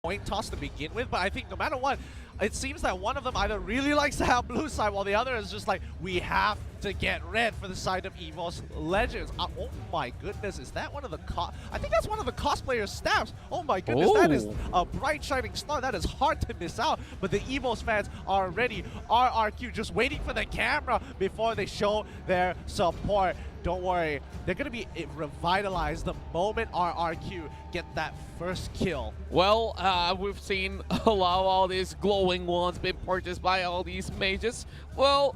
coin toss to begin with, but I think no matter what, it seems that one of them either really likes to have blue side while the other is just like, we have to get red for the side of EVOS Legends. Oh my goodness, is that one of the I think that's one of the cosplayers' staffs. Oh my goodness, that is a bright shining star. That is hard to miss out, but the EVOS fans are ready. RRQ just waiting for the camera before they show their support. Don't worry, they're going to be revitalized the moment RRQ get that first kill. Well, we've seen a lot of all these glowing ones being purchased by all these mages. Well,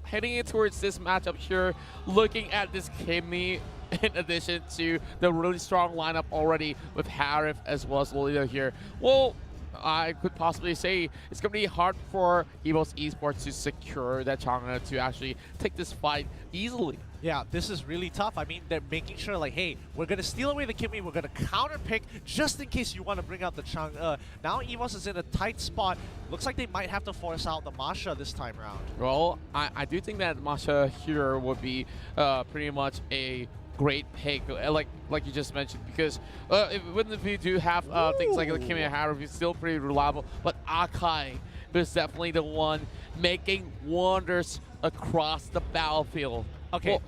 heading in towards this matchup here, looking at this Kimmy in addition to the really strong lineup already with Harith as well as Lolita here. Well, I could possibly say it's going to be hard for EVOS Esports to secure that Chang'e to actually take this fight easily. Yeah, this is really tough. I mean, they're making sure, like, hey, we're going to steal away the Kimmy, we're going to counter-pick just in case you want to bring out the Chang'e. Now EVOS is in a tight spot. Looks like they might have to force out the Masha this time around. Well, I do think that Masha here would be pretty much a great pick, like you just mentioned, because even if you do have things like the Kimmy and Harith, he's still pretty reliable, but Akai is definitely the one making wonders across the battlefield. Okay,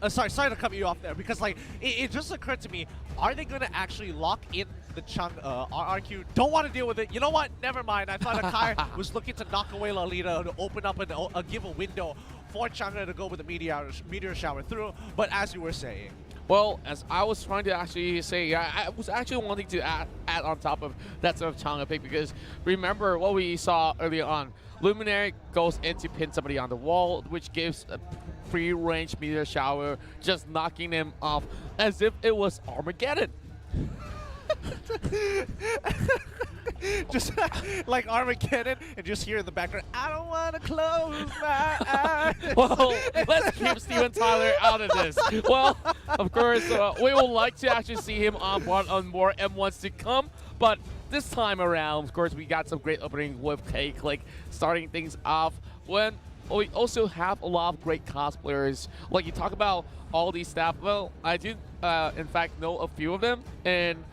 well, sorry to cut you off there, because like it just occurred to me, are they going to actually lock in the Chang'e? RRQ don't want to deal with it. You know what? Never mind. I thought Akai was looking to knock away Lolita to open up and give a window for Chang'e to go with the meteor shower through. But as you were saying, well, as I was trying to actually say, I was actually wanting to add on top of that sort of Chang'e pick, because remember what we saw earlier on. Luminary goes in to pin somebody on the wall, which gives a free range meteor shower, just knocking them off as if it was Armageddon. Just like Armageddon, and just hear in the background, I don't want to close my eyes. Well, let's keep Steven Tyler out of this. Well, of course, we would like to actually see him on more M1s to come, but this time around, of course, we got some great opening with K-Click starting things off. When we also have a lot of great cosplayers. Like you talk about all these staff, well, I do in fact know a few of them, and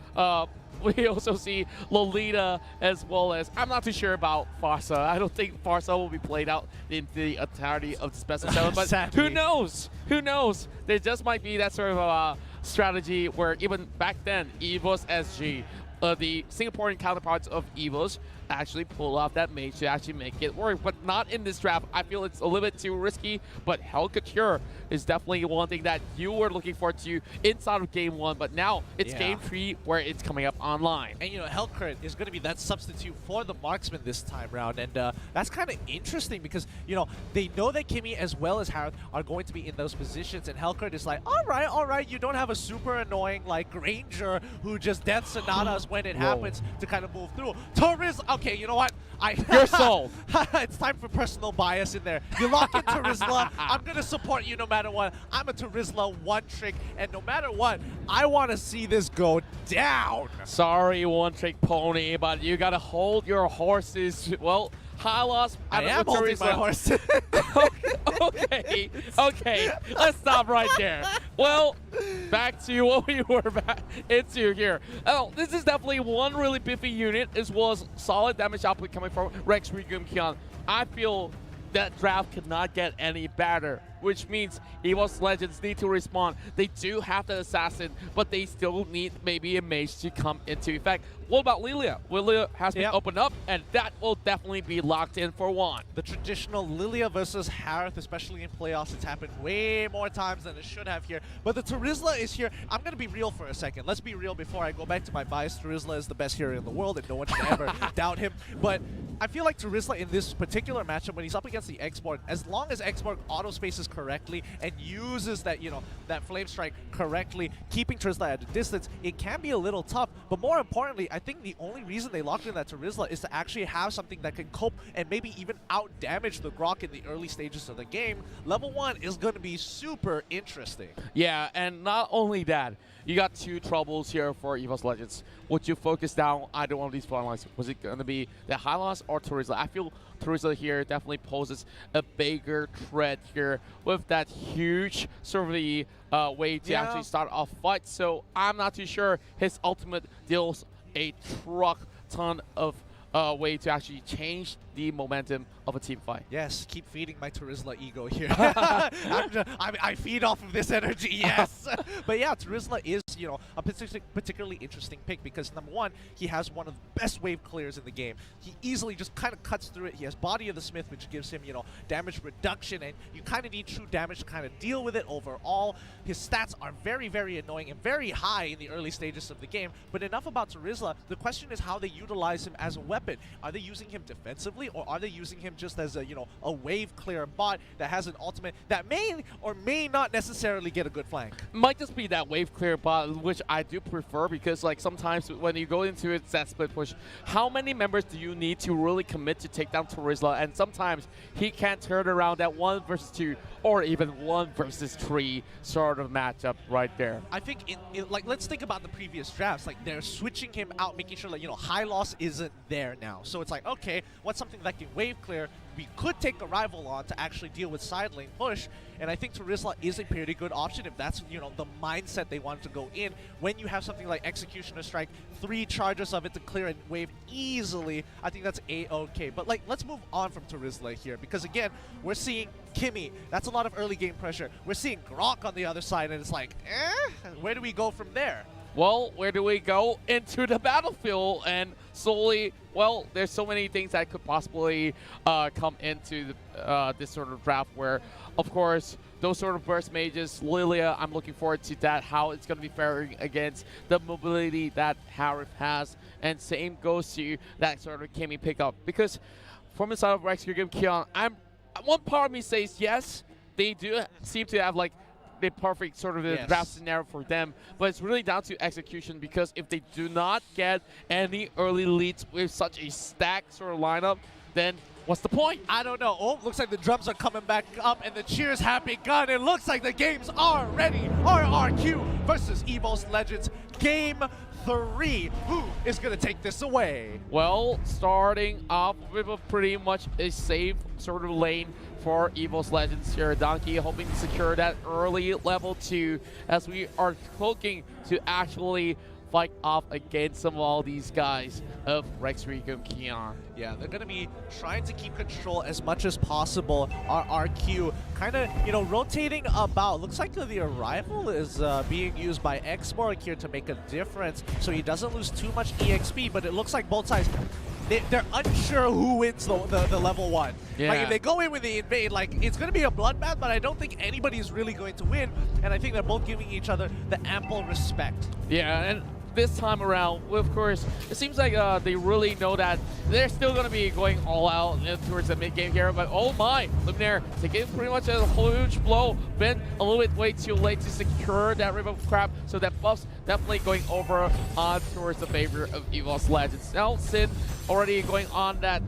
we also see Lolita as well as, I'm not too sure about Farsa. I don't think Farsa will be played out in the entirety of the Special 7, but who knows? Who knows? There just might be that sort of strategy where even back then, EVOS SG, the Singaporean counterparts of EVOS, actually pull off that mage to actually make it work, but not in this draft. I feel it's a little bit too risky, but Hell Couture is definitely one thing that you were looking forward to inside of Game 1, but now it's Game 3 where it's coming up online. And you know, Hellcurt is going to be that substitute for the marksman this time around, and that's kind of interesting because, you know, they know that Kimmy as well as Harith are going to be in those positions, and Hellcurt is like, all right, you don't have a super annoying like Granger who just death sonatas when it happens to kind of move through. Toriz, okay, you know what? You're sold. It's time for personal bias in there. You lock in Terizla, I'm going to support you no matter what. I'm a Terizla one trick, and no matter what, I want to see this go down. Sorry, one trick pony, but you got to hold your horses. Well, Hylos, I am holding my horse. Okay, let's stop right there. Well, back to what we were back into here. Oh, this is definitely one really biffy unit, as well as solid damage output coming from Rex Regum Kion. I feel that draft could not get any better, which means EVOS Legends need to respond. They do have the assassin, but they still need maybe a mage to come into effect. What about Lilia? Lilia has been opened up, and that will definitely be locked in for one. The traditional Lilia versus Harith, especially in playoffs, it's happened way more times than it should have here. But the Terizla is here. I'm going to be real for a second. Let's be real before I go back to my bias. Terizla is the best hero in the world, and no one should ever doubt him. But I feel like Terizla in this particular matchup, when he's up against the X-Borg, as long as X-Borg auto-spaces correctly and uses that, you know, that Flame Strike correctly, keeping Terizla at a distance, it can be a little tough. But more importantly, I think the only reason they locked in that Terizla is to actually have something that can cope and maybe even out-damage the Grok in the early stages of the game. Level 1 is going to be super interesting. Yeah, and not only that, you got two troubles here for EVOS Legends. Would you focus down either one of these front lines? Was it going to be the Hylos or Terizla? I feel Terizla here definitely poses a bigger threat here with that huge sort of the way to actually start off fight. So I'm not too sure his ultimate deals a truck ton of way to actually change the momentum of a team fight. Yes, keep feeding my Terizla ego here. I feed off of this energy, yes. But yeah, Terizla is, you know, a particularly interesting pick because number one, he has one of the best wave clears in the game. He easily just kind of cuts through it. He has Body of the Smith, which gives him, you know, damage reduction, and you kind of need true damage to kind of deal with it overall. His stats are very, very annoying and very high in the early stages of the game. But enough about Terizla. The question is how they utilize him as a weapon. Are they using him defensively, or are they using him just as a, you know, a wave clear bot that has an ultimate that may or may not necessarily get a good flank? Might just be that wave clear bot, which I do prefer because like sometimes when you go into it, that split push, how many members do you need to really commit to take down Terizla? And sometimes he can't turn around that 1 versus 2 or even 1 versus 3 sort of matchup right there. I think like, let's think about the previous drafts. Like, they're switching him out, making sure that, you know, high loss isn't there now. So it's like, okay, what's something that can wave clear? We could take a rival on to actually deal with side lane push, and I think Terizla is a pretty good option if that's, you know, the mindset they wanted to go in. When you have something like Executioner Strike, 3 charges of it to clear and wave easily, I think that's a-okay. But like, let's move on from Terizla here, because again, we're seeing Kimmy. That's a lot of early game pressure. We're seeing Grok on the other side, and it's like, where do we go from there? Well, where do we go? Into the battlefield, and slowly, well, there's so many things that could possibly come into this sort of draft where, of course, those sort of burst mages, Lilia, I'm looking forward to that, how it's going to be faring against the mobility that Harith has, and same goes to that sort of Kimmy pickup. Because from the side of RRQ Keon, one part of me says yes, they do seem to have like the perfect sort of draft scenario for them, but it's really down to execution, because if they do not get any early leads with such a stacked sort of lineup, then what's the point? I don't know. Oh, looks like the drums are coming back up and the cheers have begun. It looks like the games are ready. RRQ versus EVOS Legends, Game 3. Who is going to take this away? Well, starting off with a pretty much a safe sort of lane for EVOS Legends here. Donkey hoping to secure that early level 2 as we are looking to actually fight off against some of all these guys of RRQ Keon. Yeah, they're going to be trying to keep control as much as possible. RRQ kind of, you know, rotating about. Looks like the arrival is being used by Xborg here to make a difference, so he doesn't lose too much EXP, but it looks like both sides, they're unsure who wins the level 1. Yeah. Like, if they go in with the invade, like, it's going to be a bloodbath, but I don't think anybody's really going to win, and I think they're both giving each other the ample respect. Yeah, and this time around, of course, it seems like they really know that they're still going to be going all out towards the mid-game here, but oh my, Luminaire taking pretty much a huge blow, been a little bit way too late to secure that River of Crap, so that buff's definitely going over towards the favor of EVOS Legends. Now, Sin already going on that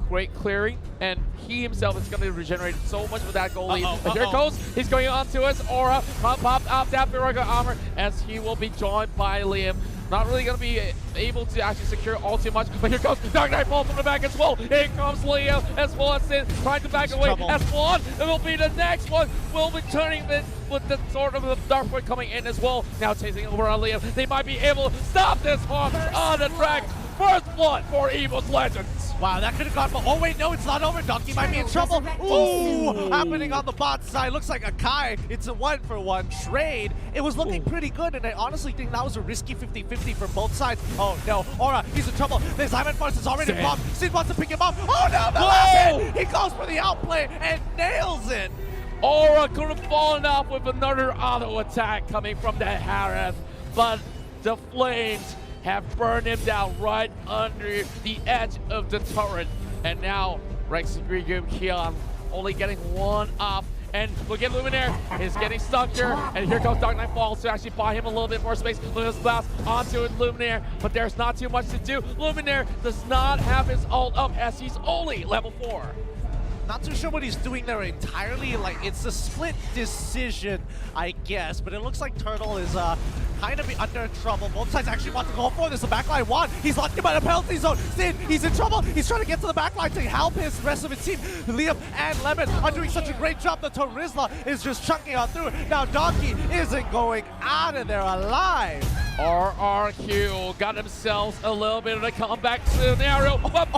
great clearing, and he himself is going to regenerate so much with that goal lead. And here it goes, he's going on to his aura, pop out that Viraga armor as he will be joined by Liam. Not really going to be able to actually secure all too much, but here comes Dark Knight Fall from the back as well. Here comes Liam as well as Sin, trying to back away as one. It will be the next one. Will be turning this with the sort of the Dark Void coming in as well. Now chasing over on Liam. They might be able to stop this one on the track. First blood for EVOS Legends. Wow, that could have gone, but oh wait, no, it's not over. Donkey might be in trouble. Ooh, happening on the bot side. Looks like Akai. It's a 1-for-1 trade. It was looking pretty good, and I honestly think that was a risky 50-50 for both sides. Oh no, Aura, he's in trouble. The Diamond Force is already blocked. Sid wants to pick him up. Oh no, the last hit. He goes for the outplay and nails it. Aura could have fallen off with another auto attack coming from the Harith, but the flames have burned him down right under the edge of the turret. And now RRQ Keon only getting one off. And look at Luminaire, is getting stuck here. And here comes Dark Knight Falls to actually buy him a little bit more space. Lumina's blast onto Luminaire, but there's not too much to do. Luminaire does not have his ult up as he's only level 4. Not too sure what he's doing there entirely. Like, it's a split decision, I guess. But it looks like Turtle is kind of be under trouble. Both sides actually want to go for this. The backline won. He's locked in by the penalty zone. Sin, he's in trouble. He's trying to get to the backline to help his rest of his team. Liam and Lemon are doing such a great job. The Turizla is just chunking on through. Now Donkey isn't going out of there alive. RRQ got themselves a little bit of a comeback scenario, but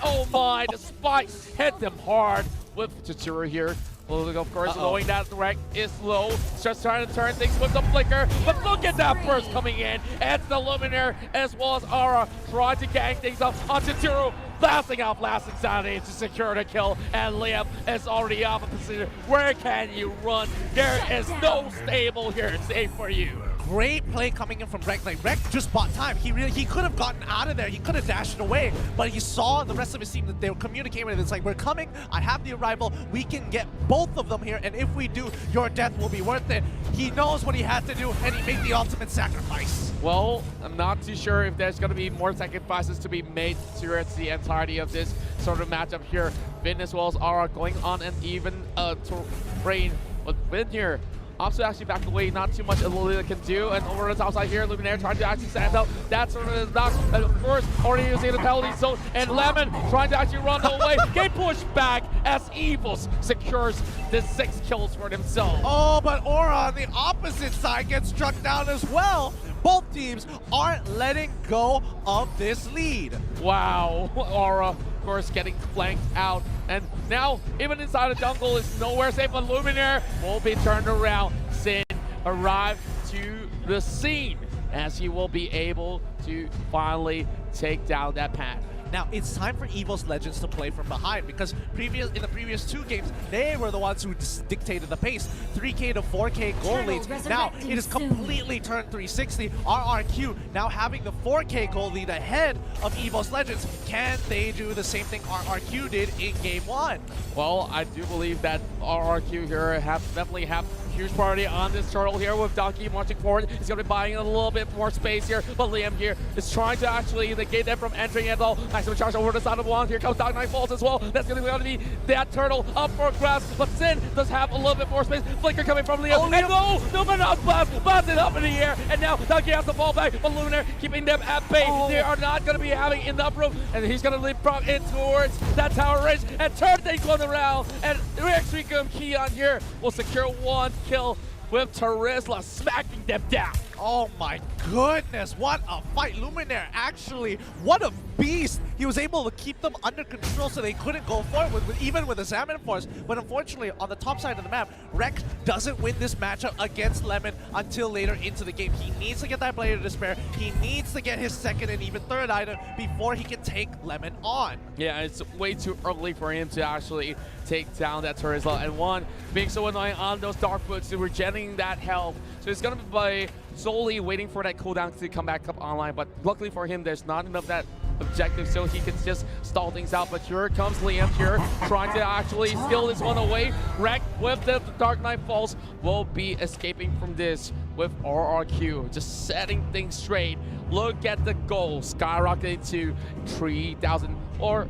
oh my, the spike hit them hard with Chachura here. Well, of course, blowing that direct is low. Just trying to turn things with the flicker, but look at that burst coming in. And the Luminaire as well as Aura trying to gang things up on Chachura. Blasting out Blast Insanity to secure the kill, and Liam is already off of position. Where can you run? There is no stable here safe for you. Great play coming in from Rek. Like, Rek just bought time. He could have gotten out of there. He could have dashed away, but he saw the rest of his team that they were communicating with. It's like, we're coming. I have the arrival. We can get both of them here, and if we do, your death will be worth it. He knows what he had to do, and he made the ultimate sacrifice. Well, I'm not too sure if there's going to be more sacrifices to be made towards the entirety of this sort of matchup here. Vin as well as Aura going on an even terrain, but Vin here also actually back away, not too much Lillia can do, and over the top side here, Luminaire trying to actually stand up. That sort of knock, and of course, already using the penalty zone, and Lemon trying to actually run away. Get pushed back as EVOS secures the 6 kills for himself. Oh, but Aura on the opposite side gets struck down as well. Both teams aren't letting go of this lead. Wow, Aura, of course, getting flanked out. And now, even inside the jungle, is nowhere safe, but Luminaire will be turned around. Sin arrived to the scene as he will be able to finally take down that path. Now, it's time for EVOS Legends to play from behind, because in the previous 2 games, they were the ones who dictated the pace. 3K to 4K goal leads. Now, it is completely turned 360. RRQ now having the 4K goal lead ahead of EVOS Legends. Can they do the same thing RRQ did in Game 1? Well, I do believe that RRQ here definitely have huge priority on this turtle here with Donkey marching forward. He's going to be buying a little bit more space here, but Liam here is trying to actually negate them from entering at all. Maximum charge over the side of the wand. Here comes Dark Knight Falls as well. That's going to be that turtle up for grabs, but Sin does have a little bit more space. Flicker coming from Liam. Oh, and no, but not blast it up in the air, and now Donkey has to fall back, but Lunar keeping them at bay. They are not going to be having enough room, and he's going to leapfrog in towards that tower range and turn things on around, and RRQ Keon here will secure 1 kill with Turizla smacking them down. Oh my goodness, what a fight. Luminaire actually, what a beast. He was able to keep them under control so they couldn't go forward, even with the Salmon Force. But unfortunately, on the top side of the map, Rek doesn't win this matchup against Lemon until later into the game. He needs to get that Blade of Despair. He needs to get his 2nd and even 3rd item before he can take Lemon on. Yeah, it's way too early for him to actually take down that Turizla. And one, being so annoying on those Dark Boots, to regenerating that health. So it's going to be by solely waiting for that cooldown to come back up online, but luckily for him, there's not enough that objective so he can just stall things out. But here comes Liam here, trying to actually steal this one away. Rek with the Dark Knight Falls will be escaping from this with RRQ, just setting things straight. Look at the goal, skyrocketing to 3,000, or,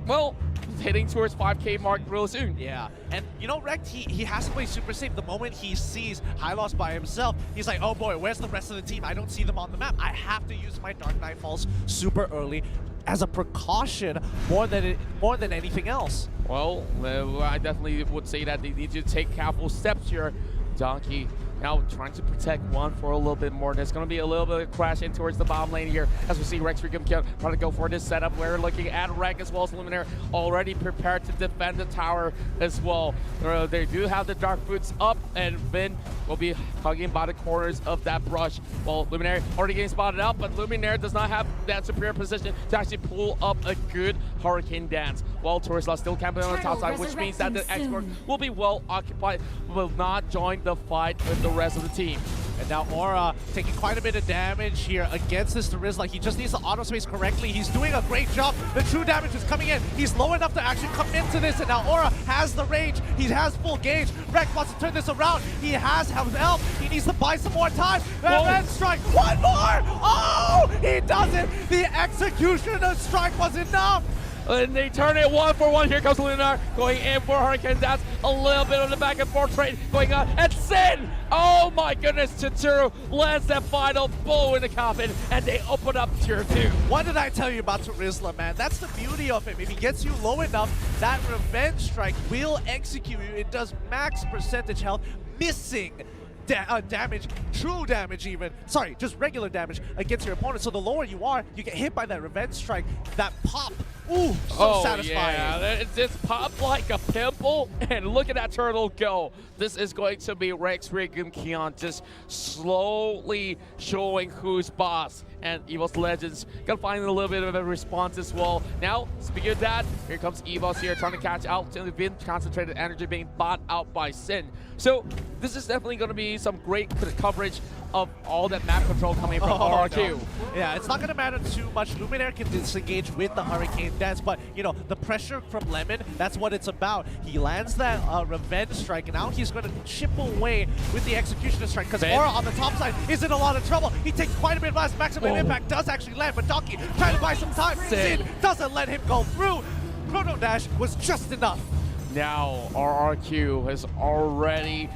well, hitting towards 5K mark real soon. Yeah, and you know, Rekt, he has to play super safe. The moment he sees Hylos by himself, he's like, oh boy, where's the rest of the team? I don't see them on the map. I have to use my Dark Knight Falls super early as a precaution more than anything else. Well, I definitely would say that they need to take careful steps here. Donkey now trying to protect one for a little bit more. There's going to be a little bit of crash in towards the bottom lane here as we see Rex Freakum trying to go for this setup. We're looking at Rek as well as Luminaire already prepared to defend the tower as well. They do have the Dark Boots up, and Vin will be hugging by the corners of that brush. Well, Luminaire already getting spotted out, but Luminaire does not have that superior position to actually pull up a good Hurricane Dance. While Turizla still camping on the top side, which means that the expert will be well occupied, will not join the fight with the rest of the team. And now Aura taking quite a bit of damage here against this Turizla. He just needs to auto space correctly. He's doing a great job. The true damage is coming in. He's low enough to actually come into this, and now Aura has the range. He has full gauge. Rek wants to turn this around. He has health. He needs to buy some more time. And then strike. One more! Oh! He does it! The execution of strike was enough! And they turn it 1-for-1. Here comes Lunar going in for Hurricane Dance. A little bit on the back and forth trade going on. And Sin! Oh my goodness, Tsuru lands that final blow in the coffin, and they open up tier 2. What did I tell you about Turizla, man? That's the beauty of him. If he gets you low enough, that revenge strike will execute you. It does max percentage health, missing damage, true damage even. Sorry, just regular damage against your opponent. So the lower you are, you get hit by that revenge strike, that pop. Ooh, so satisfying. Yeah, it just popped like a pimple, and look at that turtle go. This is going to be Rex, Riggum, Keon just slowly showing who's boss. And EVOS Legends gonna find a little bit of a response as well. Now, speaking of that, here comes EVOS here trying to catch out to the concentrated energy being bought out by Sin. So this is definitely gonna be some great coverage of all that map control coming from RRQ. No. Yeah, it's not going to matter too much. Luminaire can disengage with the Hurricane Dance, but, you know, the pressure from Lemon, that's what it's about. He lands that revenge strike, and now he's going to chip away with the Executioner strike, because Aura on the top side is in a lot of trouble. He takes quite a bit of last. Maximum impact does actually land, but Donkey trying to buy some time. Sin doesn't let him go through. Chrono Dash was just enough. Now, RRQ has already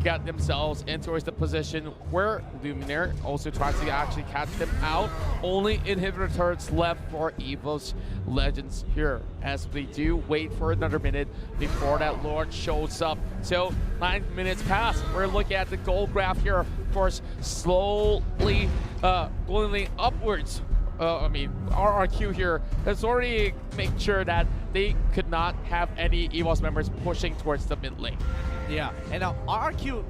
got themselves into the position where Luminaire also tries to actually catch them out. Only inhibitor turrets left for EVOS Legends here, as we do wait for another minute before that Lord shows up. So 9 minutes pass. We're looking at the goal graph here, of course, slowly going upwards. RRQ here has already made sure that they could not have any EVOS members pushing towards the mid lane. Yeah, and now RRQ,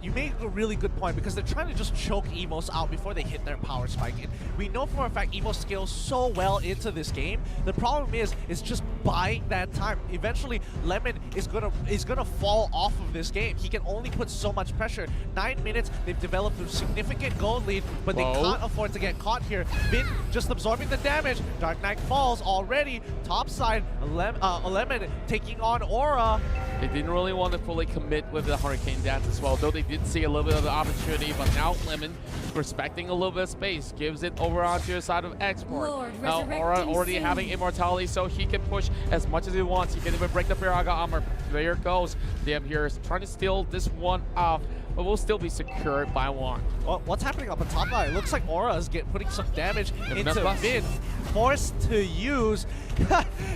you made a really good point, because they're trying to just choke EVOS out before they hit their power spike. And we know for a fact EVOS scales so well into this game. The problem is just buying that time. Eventually, Lemon is gonna fall off of this game. He can only put so much pressure. 9 minutes, they've developed a significant goal lead, but they can't afford to get caught here. Vin just absorbing the damage. Dark Knight falls already. Top side, Lemon taking on Aura. They didn't really want to fully commit with the Hurricane Dance as well, though they did see a little bit of the opportunity, but now Lemon, respecting a little bit of space, gives it over onto the side of Export. Now Aura already having immortality, so he can push as much as he wants. He can even break the Firaga armor. There goes. Damn here is trying to steal this one off, but will still be secured by one. Well, what's happening up on top now? It looks like Aura is putting some damage into Vin. Forced to use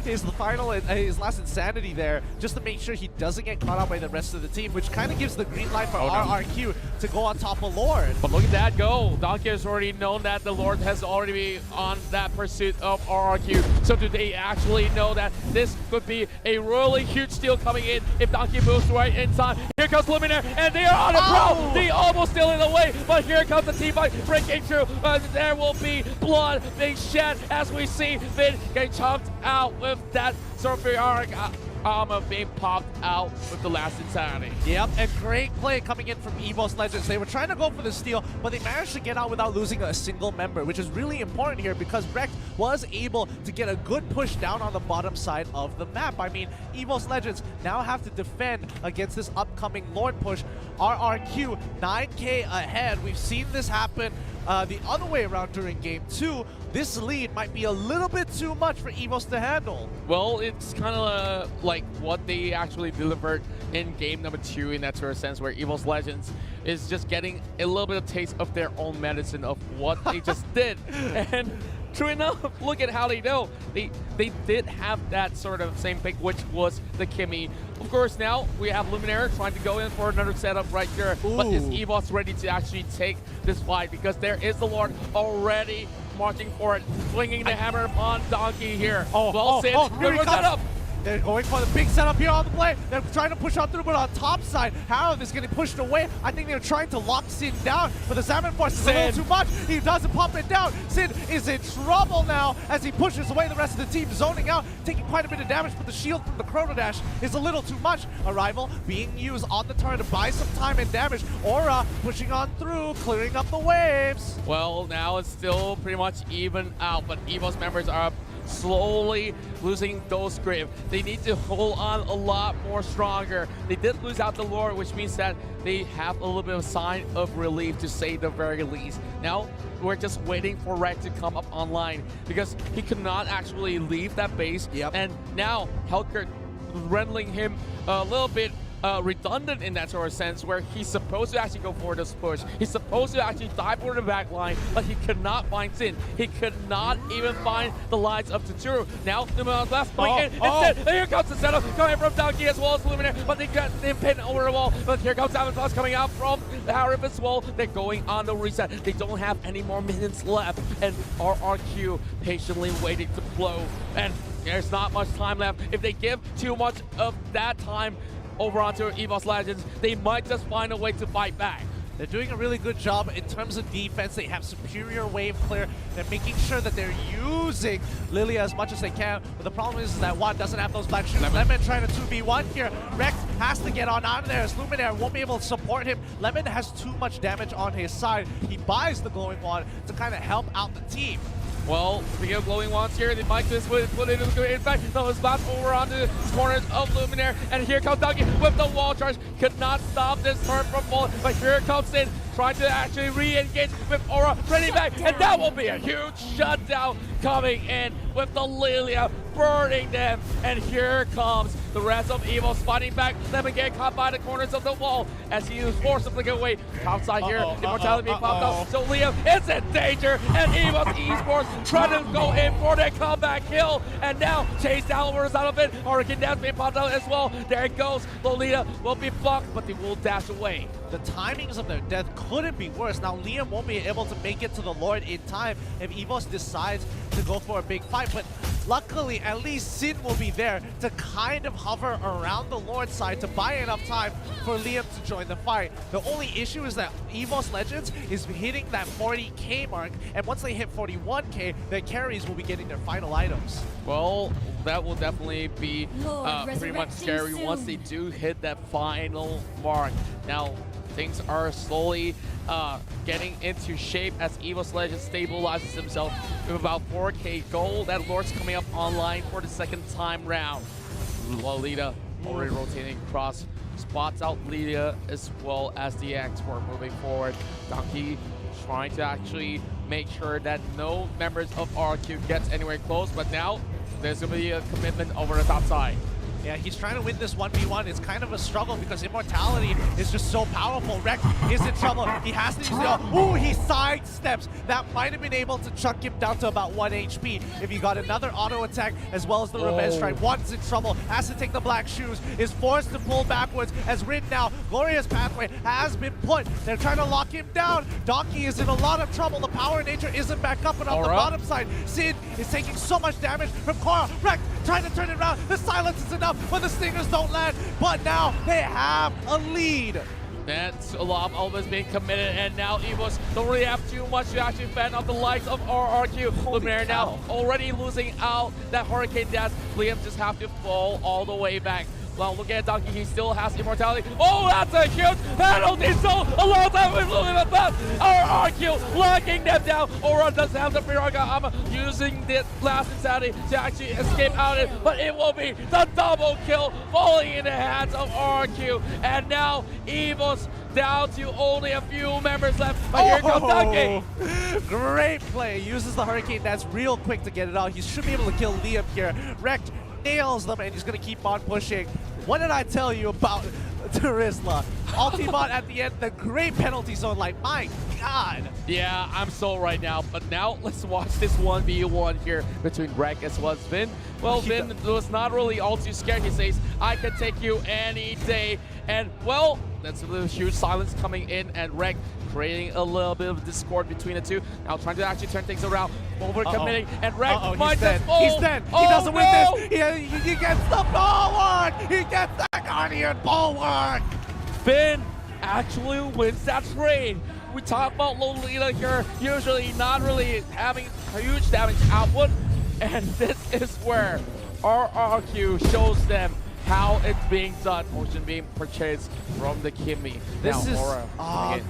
his last insanity there, just to make sure he doesn't get caught out by the rest of the team, which kind of gives the green light for RRQ to go on top of Lord. But look at that go. Donkey has already known that the Lord has already been on that pursuit of RRQ. So do they actually know that this could be a really huge steal coming in if Donkey moves right in time? Here comes Luminaire, and they are on a pro. They almost still in the way, but here comes the team fight breaking through. There will be blood being shed as we see Vin get chopped out with that Surfing armor being popped out with the last insanity. Yep, and great play coming in from EVOS Legends. They were trying to go for the steal, but they managed to get out without losing a single member, which is really important here, because Rex was able to get a good push down on the bottom side of the map. I mean, EVOS Legends now have to defend against this upcoming Lord push. RRQ 9K ahead. We've seen this happen the other way around during Game 2. This lead might be a little bit too much for EVOS to handle. Well, it's kind of like what they actually delivered in game number 2 in that sort of sense, where EVOS Legends is just getting a little bit of taste of their own medicine of what they just did. And true enough, look at how they know. They did have that sort of same pick, which was the Kimmy. Of course, now we have Luminaire trying to go in for another setup right here. But is EVOS ready to actually take this fight? Because there is the Lord already marching for it, swinging the hammer upon Donkey here. Good setup. They're going for the big setup here on the play. They're trying to push out through, but on top side, Harold is getting pushed away. I think they're trying to lock Sin down, but the Salmon Force is a little too much. He doesn't pump it down. Sin is in trouble now as he pushes away the rest of the team, zoning out, taking quite a bit of damage, but the shield from the Chrono Dash is a little too much. Arrival being used on the turn to buy some time and damage. Aura pushing on through, clearing up the waves. Well, now it's still pretty much even out, but EVOS members are slowly losing those grip. they need to hold on a lot more stronger. They did lose out the Lord, which means that they have a little bit of a sign of relief to say the very least. Now, we're just waiting for Red to come up online because he could not actually leave that base. Yep. And now, Helker rendering him a little bit redundant in that sort of sense, where he's supposed to actually go for this push. He's supposed to actually dive for the back line, but he could not find Sin. He could not even find the lines of Tsuru. Now, Numa's left coming in instead. And here comes the setup coming from Donkey as well as Luminaire, but they got him pinned over the wall. But here comes Avatar coming out from the Harif as well. They're going on the reset. They don't have any more minutes left, and RRQ patiently waiting to blow. And there's not much time left. If they give too much of that time over onto EVOS Legends, they might just find a way to fight back. They're doing a really good job in terms of defense. They have superior wave clear. They're making sure that they're using Lilia as much as they can. But the problem is that Juan doesn't have those black shoes. Lemon trying to 2v1 here. Rex has to get on out of there as Luminaire won't be able to support him. Lemon has too much damage on his side. He buys the glowing wand to kind of help out the team. Well, speaking of glowing wands here, they might just put it into the in fact, no, it's back over onto the corners of Luminaire, and here comes Donkey with the wall charge. Could not stop this turn from falling, but here comes Sin, trying to actually re-engage with Aura, ready back, and that will be a huge shutdown coming in with the Lilia burning them, and here comes the rest of EVOS fighting back. Lemon getting caught by the corners of the wall as he is forced to flick away. Outside here, Immortality being popped up, so Liam is in danger, and EVOS Esports trying to go in for their comeback kill, and now chase down over the side of it. Hurricane Dash being popped out as well. There it goes. Lolita will be blocked, but they will dash away. The timings of their death couldn't be worse. Now Liam won't be able to make it to the Lord in time if EVOS decides to go for a big fight, but luckily at least Sin will be there to kind of hover around the Lord side to buy enough time for Liam to join the fight. The only issue is that EVOS Legends is hitting that 40k mark, and once they hit 41k, their carries will be getting their final items. Well, that will definitely be pretty much scary once they do hit that final mark. Now, things are slowly getting into shape as EVOS Legends stabilizes himself with about 4k gold. That Lord's coming up online for the second time round. Lolita already rotating across, spots out Lydia as well as the export moving forward. Donkey trying to actually make sure that no members of RRQ gets anywhere close, but now there's going to be a commitment over the top side. Yeah, he's trying to win this 1v1. It's kind of a struggle because Immortality is just so powerful. Rek is in trouble. He has to use the... Ooh, he sidesteps. That might have been able to chuck him down to about 1 HP if he got another auto attack as well as the revenge strike. One's in trouble, has to take the black shoes, is forced to pull backwards as Rin now. Glorious Pathway has been put. They're trying to lock him down. Donkey is in a lot of trouble. The power nature isn't back up, and on the bottom side, Sid is taking so much damage from Korra. Rek trying to turn it around. The silence is enough, but the stingers don't land. But now they have a lead. That's a lot of Elvis being committed, and now EVOS don't really have too much to actually fend off the likes of RRQ. Luminaire now already losing out that Hurricane Dash. Liam just have to fall all the way back. Well, look at Donkey, he still has immortality. Oh, that's a huge penalty, so a long time with losing the pass. RRQ locking them down. Aura doesn't have the Piranga armor, using the last insanity to actually escape out of it, but it will be the double kill falling in the hands of RRQ. And now EVOS down to only a few members left, but here comes Donkey. Great play, uses the Hurricane Dance real quick to get it out. He should be able to kill Liam here. Wrecked nails them, and he's going to keep on pushing. What did I tell you about Terizla? Ultimate at the end, the great penalty zone, like, my God. Yeah, I'm sold right now, but now let's watch this 1v1 here between Rek as well as Vin. Well, Vin was not really all too scared. He says, I can take you any day. And, well, that's a huge silence coming in, and Rek creating a little bit of discord between the two. Now trying to actually turn things around, over committing, and Rek might just fall. He's dead. He doesn't win this. He gets the bulwark. He gets the Guardian bulwark. Finn actually wins that trade. We talk about Lolita here, usually not really having a huge damage output, and this is where RRQ shows them how it's being done. Potion being purchased from the Kimmy. This now, is Aura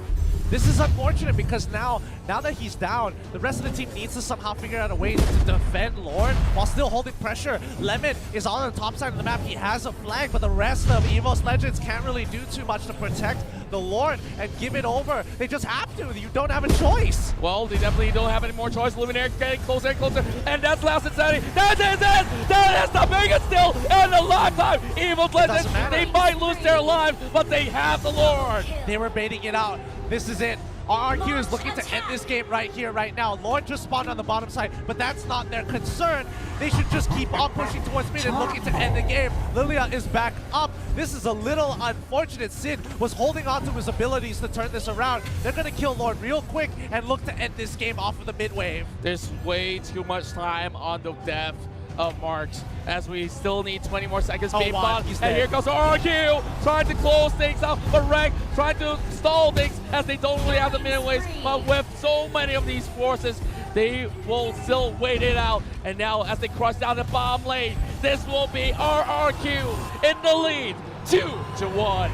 This is unfortunate because now that he's down, the rest of the team needs to somehow figure out a way to defend Lord while still holding pressure. Lemon is on the top side of the map. He has a flag, but the rest of EVOS Legends can't really do too much to protect the Lord and give it over. They just have to. You don't have a choice. Well, they definitely don't have any more choice. Luminaire getting closer and closer, and that's last insanity. That is it! That is the biggest still in a lifetime! EVOS Legends, they might lose their life, but they have the Lord. They were baiting it out. This is it. RRQ is looking to end this game right here, right now. Lord just spawned on the bottom side, but that's not their concern. They should just keep on pushing towards mid and looking to end the game. Lilia is back up. This is a little unfortunate. Sid was holding on to his abilities to turn this around. They're going to kill Lord real quick and look to end this game off of the mid wave. There's way too much time on the death of Marks, as we still need 20 more seconds. Oh, wow, And here comes RRQ trying to close things out, but Rank trying to stall things as they don't really have the mid waves. But with so many of these forces, they will still wait it out. And now as they cross down the bomb lane, this will be RRQ in the lead, 2-1.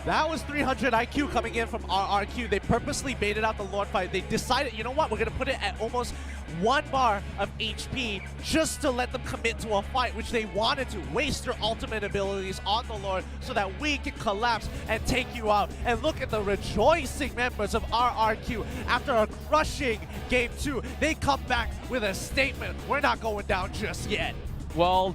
That was 300 IQ coming in from RRQ. They purposely baited out the Lord fight. They decided, you know what, we're going to put it at almost 1 bar of HP just to let them commit to a fight, which they wanted to. Waste their ultimate abilities on the Lord so that we can collapse and take you out. And look at the rejoicing members of RRQ. After a crushing Game 2, they come back with a statement. We're not going down just yet. Well,